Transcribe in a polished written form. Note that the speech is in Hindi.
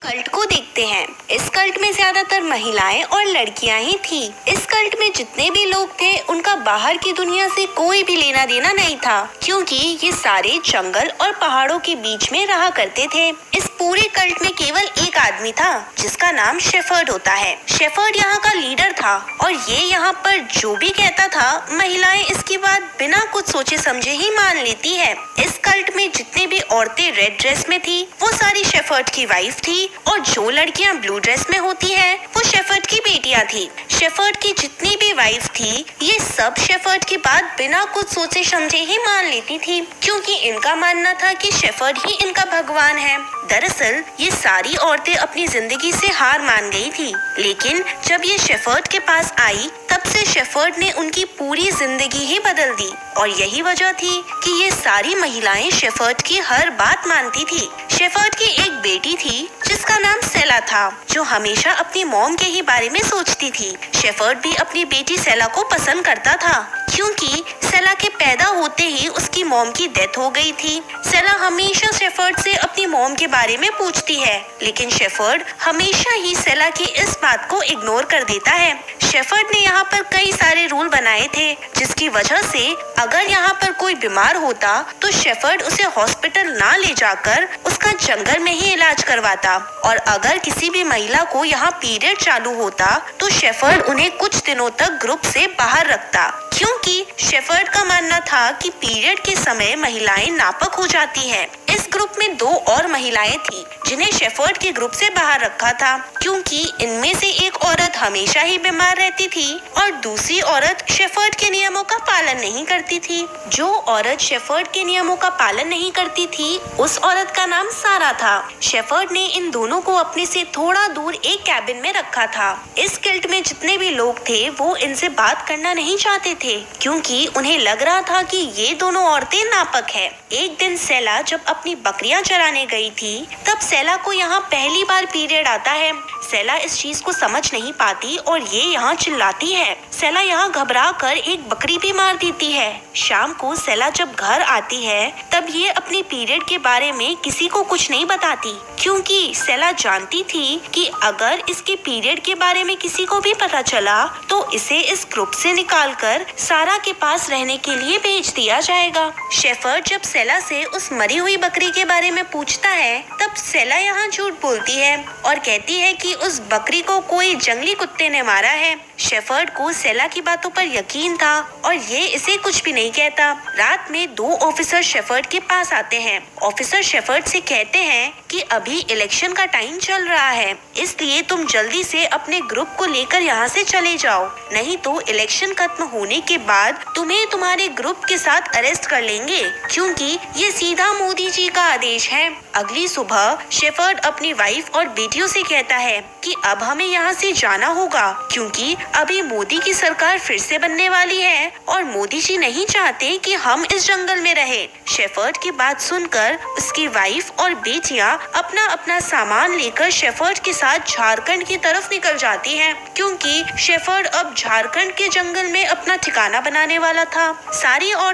कल्ट को देखते हैं। इस कल्ट में ज्यादातर महिलाएं और लड़कियां ही थी। इस कल्ट में जितने भी लोग थे उनका बाहर की दुनिया से कोई भी लेना देना नहीं था, क्योंकि ये सारे जंगल और पहाड़ों के बीच में रहा करते थे। इस पूरे कल्ट में केवल एक आदमी था जिसका नाम शेफर्ड होता है। शेफर्ड यहाँ का लीडर था और ये यहाँ पर जो भी कहता था महिलाएं इसकी बात बिना कुछ सोचे समझे ही मान लेती है। इस कल्ट में जितने भी औरतें रेड ड्रेस में थी वो सारी शेफर्ड की वाइफ थी और जो लड़कियां ब्लू ड्रेस में होती हैं वो शेफर्ड की बेटियां थी। शेफर्ड की जितनी भी वाइफ थी ये सब शेफर्ड की बात बिना कुछ सोचे समझे ही मान लेती थी, क्योंकि इनका मानना था कि शेफर्ड ही इनका भगवान है। दरअसल ये सारी औरतें अपनी जिंदगी से हार मान गई थी, लेकिन जब ये शेफर्ड के पास आई तब से शेफर्ड ने उनकी पूरी जिंदगी ही बदल दी और यही वजह थी कि ये सारी महिलाएं शेफर्ड की हर बात मानती थी। शेफर्ड की एक बेटी थी जिसका नाम सेला था, जो हमेशा अपनी मॉम के ही बारे में सोचती थी। शेफर्ड भी अपनी बेटी सेला को पसंद करता था, क्योंकि सेला के पैदा होते ही उसकी मॉम की डेथ हो गई थी। सेला हमेशा शेफर्ड से अपनी मॉम के बारे में पूछती है, लेकिन शेफर्ड हमेशा ही सेला की इस बात को इग्नोर कर देता है। शेफर्ड ने यहाँ पर कई सारे रूल बनाए थे, जिसकी वजह से अगर यहाँ पर कोई बीमार होता तो शेफर्ड उसे हॉस्पिटल ना ले जाकर उसका जंगल में ही इलाज करवाता, और अगर किसी भी महिला को यहाँ पीरियड चालू होता तो शेफर्ड उन्हें कुछ दिनों तक ग्रुप से बाहर रखता, क्योंकि शेफर्ड का मानना था कि पीरियड के समय महिलाएं नापक हो जाती हैं। इस ग्रुप में 2 और महिलाएं थी जिन्हें शेफर्ड के ग्रुप से बाहर रखा था, क्योंकि इनमें से एक औरत हमेशा ही बीमार रहती थी और दूसरी औरत शेफर्ड के नियमों का पालन नहीं करती थी। जो औरत शेफर्ड के नियमों का पालन नहीं करती थी उस औरत का नाम सारा था। शेफर्ड ने इन दोनों को अपने से थोड़ा दूर एक कैबिन में रखा था। इस गिल्ड में जितने भी लोग थे वो इनसे बात करना नहीं चाहते थे, क्योंकि उन्हें लग रहा था कि ये दोनों औरतें नापक है। एक दिन सेला जब अपनी बकरियां चराने गई थी तब सेला को यहाँ पहली बार पीरियड आता है। सेला इस चीज को समझ नहीं पाती और ये यहाँ चिल्लाती है। सेला यहाँ घबरा कर एक बकरी भी मार देती है। शाम को सेला जब घर आती है तब ये अपनी पीरियड के बारे में किसी को कुछ नहीं बताती, क्योंकि सेला जानती थी कि अगर इसके पीरियड के बारे में किसी को भी पता चला तो इसे इस ग्रुप से निकालकर सारा के पास रहने के लिए भेज दिया जाएगा। शेफर्ड जब सेला से उस मरी हुई बकरी के बारे में पूछता है तब सेला यहाँ झूठ बोलती है और कहती है कि उस बकरी को कोई जंगली कुत्ते ने मारा है। शेफर्ड को सेला की बातों पर यकीन था और ये इसे कुछ भी नहीं कहता। रात में 2 ऑफिसर शेफर्ड के पास आते हैं। ऑफिसर शेफर्ड से कहते हैं कि अभी इलेक्शन का टाइम चल रहा है, इसलिए तुम जल्दी से अपने ग्रुप को लेकर यहाँ से चले जाओ, नहीं तो इलेक्शन खत्म होने के बाद तुम्हें तुम्हारे ग्रुप के साथ अरेस्ट कर लेंगे, क्योंकि ये सीधा मोदी जी का आदेश है। अगली सुबह शेफर्ड अपनी वाइफ और बेटियों से कहता है कि अब हमें यहाँ से जाना होगा, क्योंकि अभी मोदी की सरकार फिर से बनने वाली है और मोदी जी नहीं चाहते कि हम इस जंगल में रहें। शेफर्ड की बात सुनकर उसकी वाइफ और बेटियां अपना अपना सामान लेकर शेफर्ड के साथ झारखंड की तरफ निकल जाती हैं, क्योंकि शेफर्ड अब झारखंड के जंगल में अपना ठिकाना बनाने वाला था। सारी और